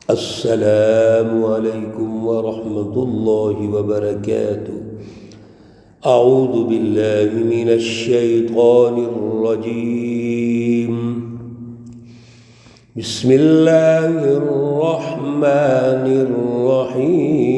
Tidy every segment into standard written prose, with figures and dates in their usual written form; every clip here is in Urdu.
السلام علیکم ورحمۃ اللہ وبرکاتہ۔ اعوذ باللہ من الشیطان الرجیم، بسم اللہ الرحمن الرحیم۔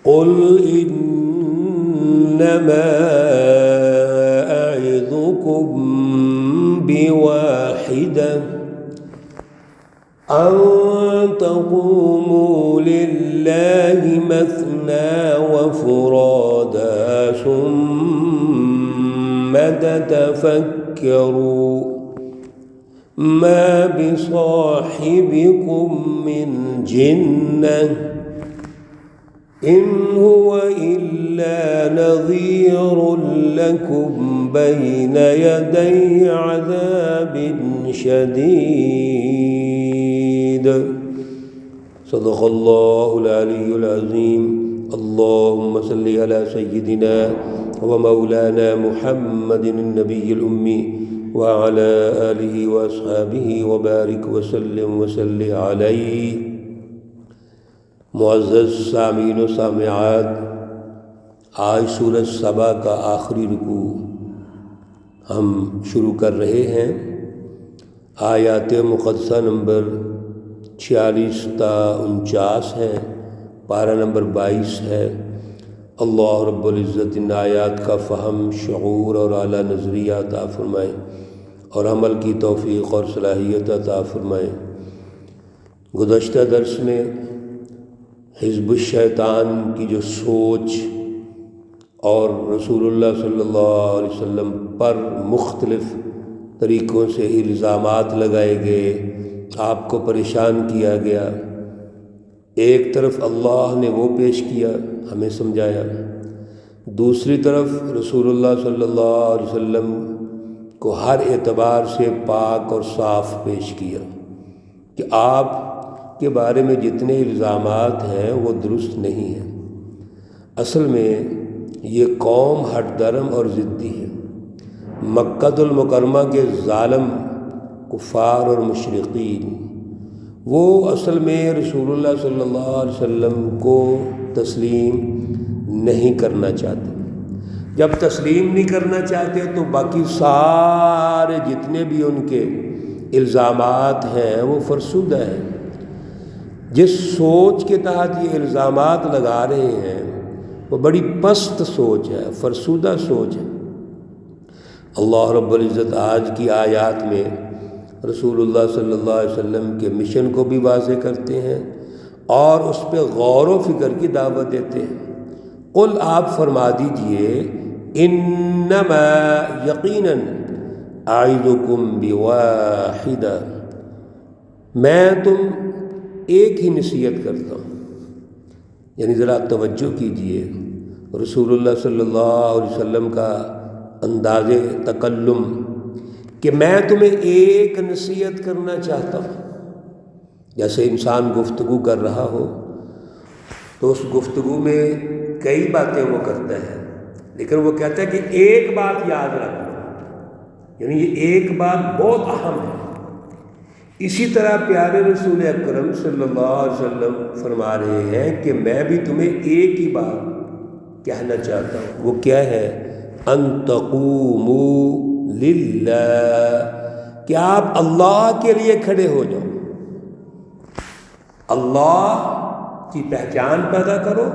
قل انما اعظکم بواحدہ ان تقوموا للہ مثنى وفرادا ثم تتفکروا ما بصاحبكم من جنة إن هو إلا نذير لكم بين يدي عذاب شديد۔ صدق الله العلي العظيم۔ اللهم صل على سيدنا ومولانا محمد النبي الأمي وعلى آله وأصحابه وبارك وسلم عليه۔ معزز سامعین و سامعات، آج سورۃ سبا کا آخری رکوع ہم شروع کر رہے ہیں۔ آیات مقدسہ نمبر 46 تا 49 ہیں، پارہ نمبر 22 ہے۔ اللہ رب العزت ان آیات کا فہم، شعور اور اعلیٰ نظریہ عطا فرمائے اور عمل کی توفیق اور صلاحیت عطا فرمائے۔ گزشتہ درس میں حزب الشیطان کی جو سوچ اور رسول اللہ صلی اللہ علیہ وسلم پر مختلف طریقوں سے الزامات لگائے گئے، آپ کو پریشان کیا گیا، ایک طرف اللہ نے وہ پیش کیا، ہمیں سمجھایا، دوسری طرف رسول اللہ صلی اللہ علیہ وسلم کو ہر اعتبار سے پاک اور صاف پیش کیا کہ آپ کے بارے میں جتنے الزامات ہیں وہ درست نہیں ہیں۔ اصل میں یہ قوم ہٹ درم اور ضدی ہے۔ مکہ المکرمہ کے ظالم کفار اور مشرقین وہ اصل میں رسول اللہ صلی اللہ علیہ وسلم کو تسلیم نہیں کرنا چاہتے۔ جب تسلیم نہیں کرنا چاہتے تو باقی سارے جتنے بھی ان کے الزامات ہیں وہ فرسودہ ہیں۔ جس سوچ کے تحت یہ الزامات لگا رہے ہیں وہ بڑی پست سوچ ہے، فرسودہ سوچ ہے۔ اللہ رب العزت آج کی آیات میں رسول اللہ صلی اللہ علیہ وسلم کے مشن کو بھی واضح کرتے ہیں اور اس پہ غور و فکر کی دعوت دیتے ہیں۔ قل، آپ فرما دیجئے، انما یقیناً اعظکم بواحدہ، میں تم ایک ہی نصیحت کرتا ہوں۔ یعنی ذرا توجہ کیجئے، رسول اللہ صلی اللہ علیہ وسلم کا انداز تکلم کہ میں تمہیں ایک نصیحت کرنا چاہتا ہوں۔ جیسے انسان گفتگو کر رہا ہو تو اس گفتگو میں کئی باتیں وہ کرتا ہے، لیکن وہ کہتا ہے کہ ایک بات یاد رکھنا، یعنی یہ ایک بات بہت اہم ہے۔ اسی طرح پیارے رسول اکرم صلی اللہ علیہ وسلم فرما رہے ہیں کہ میں بھی تمہیں ایک ہی بات کہنا چاہتا ہوں۔ وہ کیا ہے؟ ان تقوموا للہ، کہ آپ اللہ کے لیے کھڑے ہو جاؤ، اللہ کی پہچان پیدا کرو،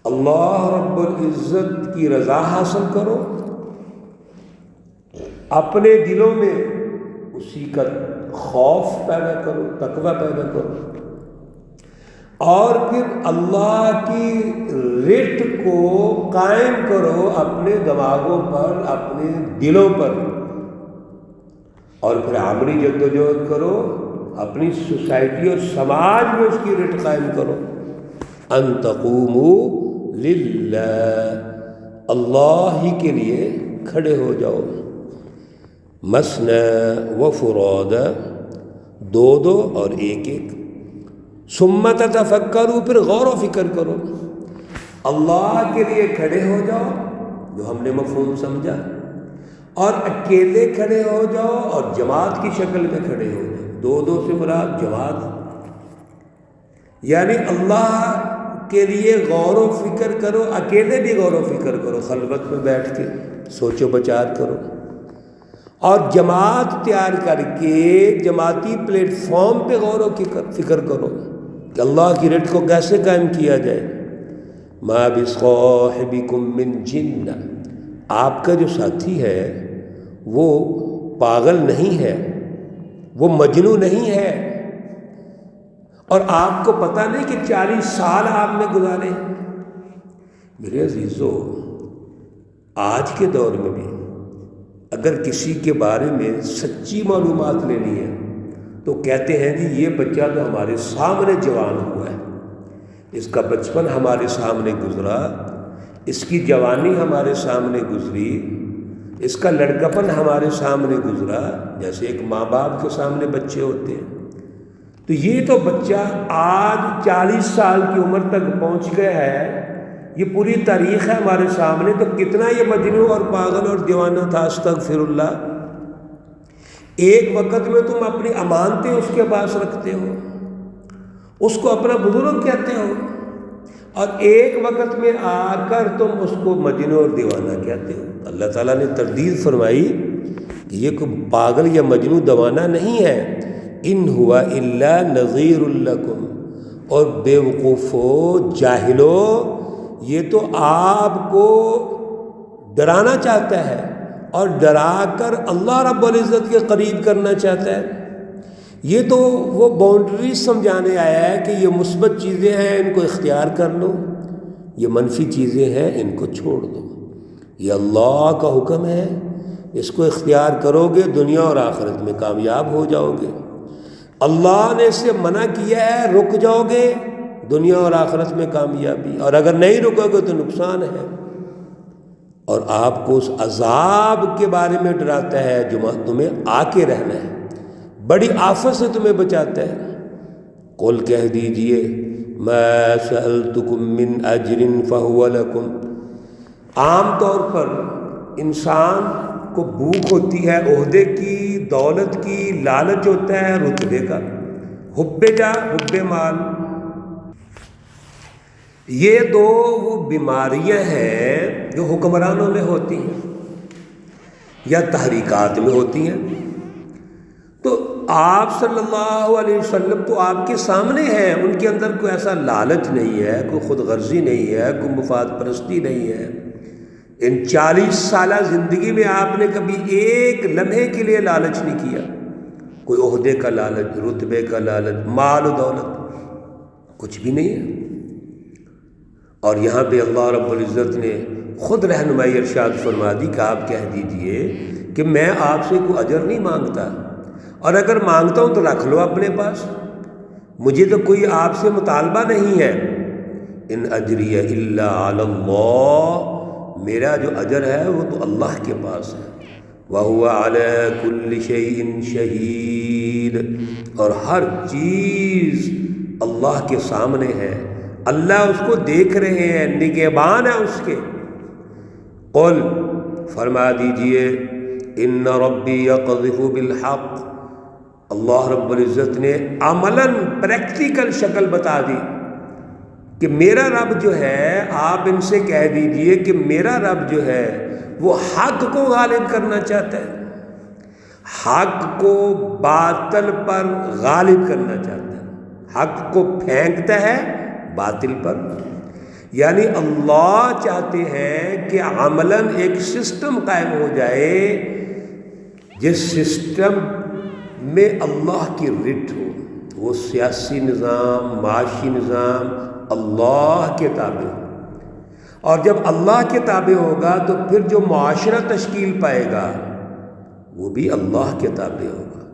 اللہ رب العزت کی رضا حاصل کرو، اپنے دلوں میں اسی کا خوف پیدا کرو، تقوی پیدا کرو، اور پھر اللہ کی رٹ کو قائم کرو اپنے دماغوں پر، اپنے دلوں پر، اور پھر عملی جدوجہد کرو، اپنی سوسائٹی اور سماج میں اس کی رٹ قائم کرو۔ ان تقوموا للہ، اللہ ہی کے لیے کھڑے ہو جاؤ، مثنى وفرادا، دو دو اور ایک ایک، ثم تتفکروا، پھر غور و فکر کرو، اللہ کے لیے کھڑے ہو جاؤ، جو ہم نے مفہوم سمجھا، اور اکیلے کھڑے ہو جاؤ اور جماعت کی شکل میں کھڑے ہو جاؤ. دو سے مراد جماعت، یعنی اللہ کے لیے غور و فکر کرو، اکیلے بھی غور و فکر کرو، خلوت میں بیٹھ کے سوچ و بچار کرو، اور جماعت تیار کر کے جماعتی پلیٹ فارم پہ غور و فکر کرو کہ اللہ کی رٹ کو کیسے قائم کیا جائے. ما بصاحبکم من جنہ، آپ کا جو ساتھی ہے وہ پاگل نہیں ہے، وہ مجنون نہیں ہے، اور آپ کو پتہ نہیں کہ 40 سال آپ نے گزارے. میرے عزیزو، آج کے دور میں بھی اگر کسی کے بارے میں سچی معلومات لینی ہے تو کہتے ہیں جی یہ بچہ تو ہمارے سامنے جوان ہوا ہے، اس کا بچپن ہمارے سامنے گزرا، اس کی جوانی ہمارے سامنے گزری، اس کا لڑکپن ہمارے سامنے گزرا، جیسے ایک ماں باپ کے سامنے بچے ہوتے ہیں. تو یہ تو بچہ آج 40 سال کی عمر تک پہنچ گیا ہے، یہ پوری تاریخ ہے ہمارے سامنے، تو کتنا یہ مجنون اور پاگل اور دیوانہ تھا. استغفر اللہ. ایک وقت میں تم اپنی امانتیں اس کے پاس رکھتے ہو، اس کو اپنا بزرگ کہتے ہو، اور ایک وقت میں آ کر تم اس کو مجنون اور دیوانہ کہتے ہو. اللہ تعالیٰ نے تردید فرمائی کہ یہ کوئی پاگل یا مجنون دیوانہ نہیں ہے، ان ہوا الا نذیر لکم، اور بے وقوفو جاہلو، یہ تو آپ کو ڈرانا چاہتا ہے اور ڈرا کر اللہ رب العزت کے قریب کرنا چاہتا ہے. یہ تو وہ باؤنڈریز سمجھانے آیا ہے کہ یہ مثبت چیزیں ہیں ان کو اختیار کر لو، یہ منفی چیزیں ہیں ان کو چھوڑ دو. یہ اللہ کا حکم ہے، اس کو اختیار کرو گے دنیا اور آخرت میں کامیاب ہو جاؤ گے. اللہ نے اس سے منع کیا ہے، رک جاؤ گے دنیا اور آخرت میں کامیابی، اور اگر نہیں رکو گے تو نقصان ہے. اور آپ کو اس عذاب کے بارے میں ڈراتا ہے جو تمہیں آ کے رہنا ہے، بڑی آفت سے تمہیں بچاتا ہے. قل کہہ دیجئے ما سألتکم من اجر فہو لکم. عام طور پر انسان کو بھوک ہوتی ہے عہدے کی، دولت کی، لالچ ہوتا ہے رتبے کا، حب جا حب مال. یہ دو وہ بیماریاں ہیں جو حکمرانوں میں ہوتی ہیں یا تحریکات میں ہوتی ہیں. تو آپ صلی اللہ علیہ وسلم تو آپ کے سامنے ہیں، ان کے اندر کوئی ایسا لالچ نہیں ہے، کوئی خود غرضی نہیں ہے، کوئی مفاد پرستی نہیں ہے. ان 40 سالہ زندگی میں آپ نے کبھی ایک لمحے کے لیے لالچ نہیں کیا، کوئی عہدے کا لالچ، رتبے کا لالچ، مال و دولت کچھ بھی نہیں ہے. اور یہاں پہ اللہ رب العزت نے خود رہنمائی ارشاد فرما دی کہ آپ کہہ دیجئے کہ میں آپ سے کوئی اجر نہیں مانگتا، اور اگر مانگتا ہوں تو رکھ لو اپنے پاس، مجھے تو کوئی آپ سے مطالبہ نہیں ہے. ان اجری الا علی اللہ، میرا جو اجر ہے وہ تو اللہ کے پاس ہے. وَهُوَ عَلَى كُلِّ شَيْءٍ شَهِيدٌ، اور ہر چیز اللہ کے سامنے ہے، اللہ اس کو دیکھ رہے ہیں، نگہبان ہے اس کے. قل، فرما دیجئے، ان ربی یقذف بالحق، اللہ رب العزت نے عملاً پریکٹیکل شکل بتا دی کہ میرا رب جو ہے، آپ ان سے کہہ دیجئے کہ میرا رب جو ہے وہ حق کو غالب کرنا چاہتا ہے، حق کو باطل پر غالب کرنا چاہتا ہے، حق کو پھینکتا ہے باطل پر. یعنی اللہ چاہتے ہیں کہ عملاً ایک سسٹم قائم ہو جائے جس سسٹم میں اللہ کی رٹ ہو، وہ سیاسی نظام، معاشی نظام اللہ کے تابع ہو. اور جب اللہ کے تابع ہوگا تو پھر جو معاشرہ تشکیل پائے گا وہ بھی اللہ کے تابع ہوگا.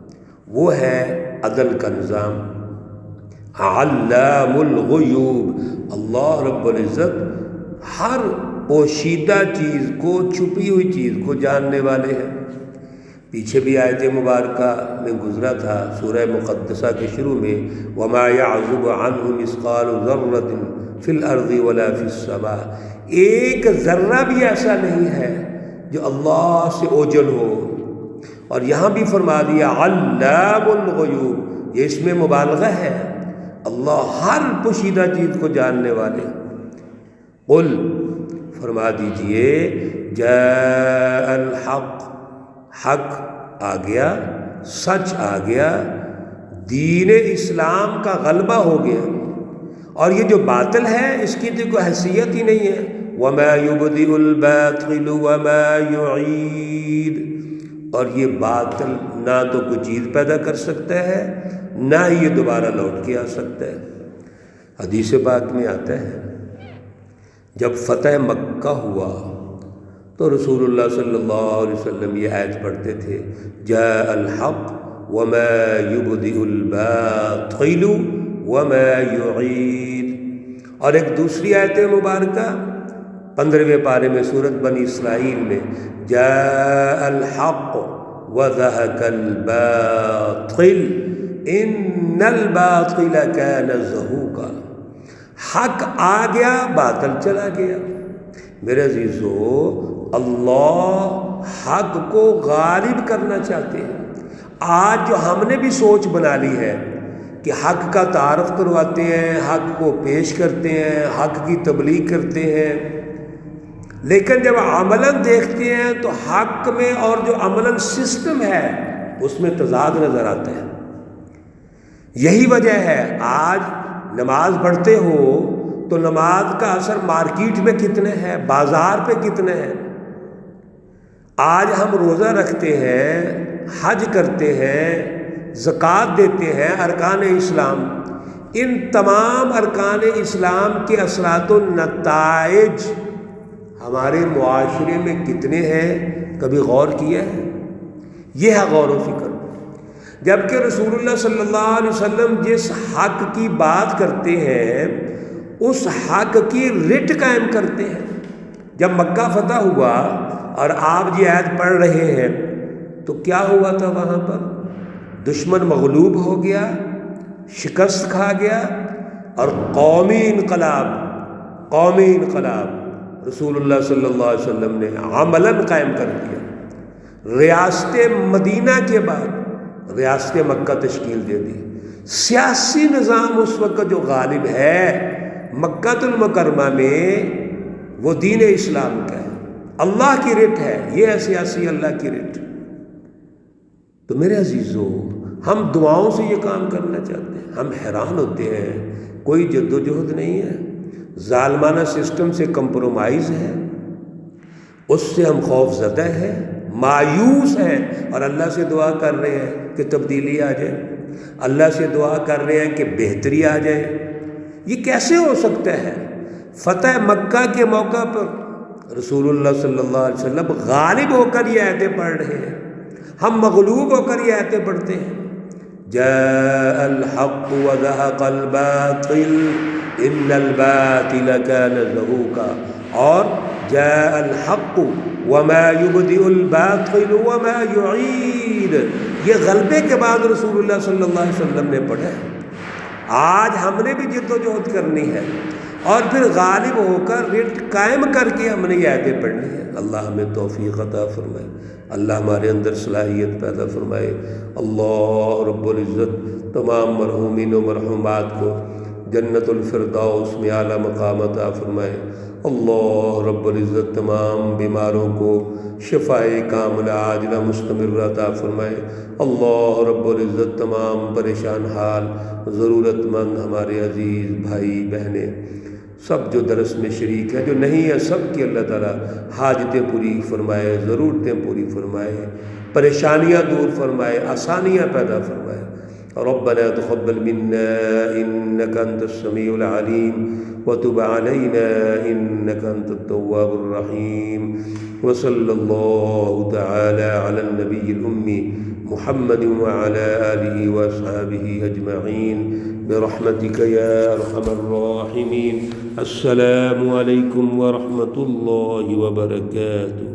وہ ہے عدل کا نظام، علام الغیوب. اللہ رب العزت ہر پوشیدہ چیز کو، چھپی ہوئی چیز کو جاننے والے ہیں. پیچھے بھی آیت مبارکہ میں گزرا تھا سورہ مقدسہ کے شروع میں، وَمَا يَعْزُبُ عَنْهُ مِثْقَالُ ذَرَّةٍ فِي الْأَرْضِ وَلَا فِي السَّمَاءِ. ایک ذرہ بھی ایسا نہیں ہے جو اللہ سے اوجل ہو. اور یہاں بھی فرما دیا علام الغیوب، یہ اس میں مبالغہ ہے، اللہ ہر پوشیدہ چیز کو جاننے والے. قل فرما دیجئے جاء الحق، حق آ گیا، سچ آ گیا، دین اسلام کا غلبہ ہو گیا، اور یہ جو باطل ہے اس کی تو کوئی حیثیت ہی نہیں ہے. وَمَا يُبْدِئُ الْبَاطِلُ وَمَا يُعِيدُ، اور یہ باطل نہ تو کوئی چیز پیدا کر سکتا ہے، نہ ہی یہ دوبارہ لوٹ کے آ سکتا ہے. حدیث پاک میں آتا ہے جب فتح مکہ ہوا تو رسول اللہ صلی اللہ علیہ وسلم یہ آیت پڑھتے تھے جاء الحق وَمَا يُبْدِئُ الْبَاطِلُ وَمَا يُعِيدُ. اور ایک دوسری آیت مبارکہ 15ویں پارے میں سورۃ بنی اسرائیل میں جاء الحق وَزَهَقَ الْبَاطِلُ إِنَّ الْبَاطِلَ كَانَ زَهُوقًا. حق آ گیا، باطل چلا گیا. میرے عزیزو، اللہ حق کو غالب کرنا چاہتے ہیں. آج جو ہم نے بھی سوچ بنا لی ہے کہ حق کا تعارف کرواتے ہیں، حق کو پیش کرتے ہیں، حق کی تبلیغ کرتے ہیں، لیکن جب عملاً دیکھتے ہیں تو حق میں اور جو عملاً سسٹم ہے اس میں تضاد نظر آتا ہے. یہی وجہ ہے آج نماز پڑھتے ہو تو نماز کا اثر مارکیٹ میں کتنے ہے، بازار پہ کتنے ہے. آج ہم روزہ رکھتے ہیں، حج کرتے ہیں، زکوٰۃ دیتے ہیں، ارکان اسلام، ان تمام ارکان اسلام کے اثرات و نتائج ہمارے معاشرے میں کتنے ہیں، کبھی غور کیا ہے؟ یہ ہے غور و فکر. جبکہ رسول اللہ صلی اللہ علیہ وسلم جس حق کی بات کرتے ہیں اس حق کی رٹ قائم کرتے ہیں. جب مکہ فتح ہوا اور آپ یہ آیت پڑھ رہے ہیں تو کیا ہوا تھا؟ وہاں پر دشمن مغلوب ہو گیا، شکست کھا گیا، اور قومی انقلاب رسول اللہ صلی اللہ علیہ وسلم نے عملاً قائم کر دیا. ریاست مدینہ کے بعد ریاست مکہ تشکیل دے دی. سیاسی نظام اس وقت جو غالب ہے مکہ المکرمہ میں وہ دین اسلام کا ہے، اللہ کی رٹ ہے. یہ ہے سیاسی اللہ کی رٹ. تو میرے عزیزو، ہم دعاؤں سے یہ کام کرنا چاہتے ہیں. ہم حیران ہوتے ہیں کوئی جد و جہد نہیں ہے، ظالمانہ سسٹم سے کمپرومائز ہے، اس سے ہم خوف زدہ ہیں، مایوس ہیں، اور اللہ سے دعا کر رہے ہیں کہ تبدیلی آ جائے، اللہ سے دعا کر رہے ہیں کہ بہتری آ جائے. یہ کیسے ہو سکتا ہے؟ فتح مکہ کے موقع پر رسول اللہ صلی اللہ علیہ وسلم غالب ہو کر یہ آیتیں پڑھ رہے ہیں، ہم مغلوب ہو کر یہ آیتیں پڑھتے ہیں. جاء الحق وزهق الباطل ان الباطل كان زهوقا، اور جاء الحق وما يبدئ الباطل وما يعيد. یہ غلبے کے بعد رسول اللہ صلی اللہ علیہ وسلم نے پڑھا ہے. آج ہم نے بھی جد و جہد کرنی ہے اور پھر غالب ہو کر رٹ قائم کر کے ہم نے یہ آیتیں پڑھنی ہے. اللہ ہمیں توفیق عطا فرمائے، اللہ ہمارے اندر صلاحیت پیدا فرمائے. اللہ رب العزت تمام مرحومین و مرحومات کو جنت الفردوس میں اعلیٰ مقام عطا فرمائے. اللہ رب العزت تمام بیماروں کو شفائے کاملہ عاجلہ مستمرہ عطا فرمائے. اللہ رب العزت تمام پریشان حال ضرورت مند ہمارے عزیز بھائی بہنیں سب جو درس میں شریک ہیں، جو نہیں ہیں، سب کی اللہ تعالیٰ حاجتیں پوری فرمائے، ضرورتیں پوری فرمائے، پریشانیاں دور فرمائے، آسانیاں پیدا فرمائے. ربنا تقبل منا انك انت السميع العليم وتب علينا انك انت التواب الرحيم. وصلى الله تعالى على النبي الأمي محمد وعلى آله وأصحابه أجمعين برحمتك يا أرحم الراحمين. السلام عليكم ورحمة الله وبركاته.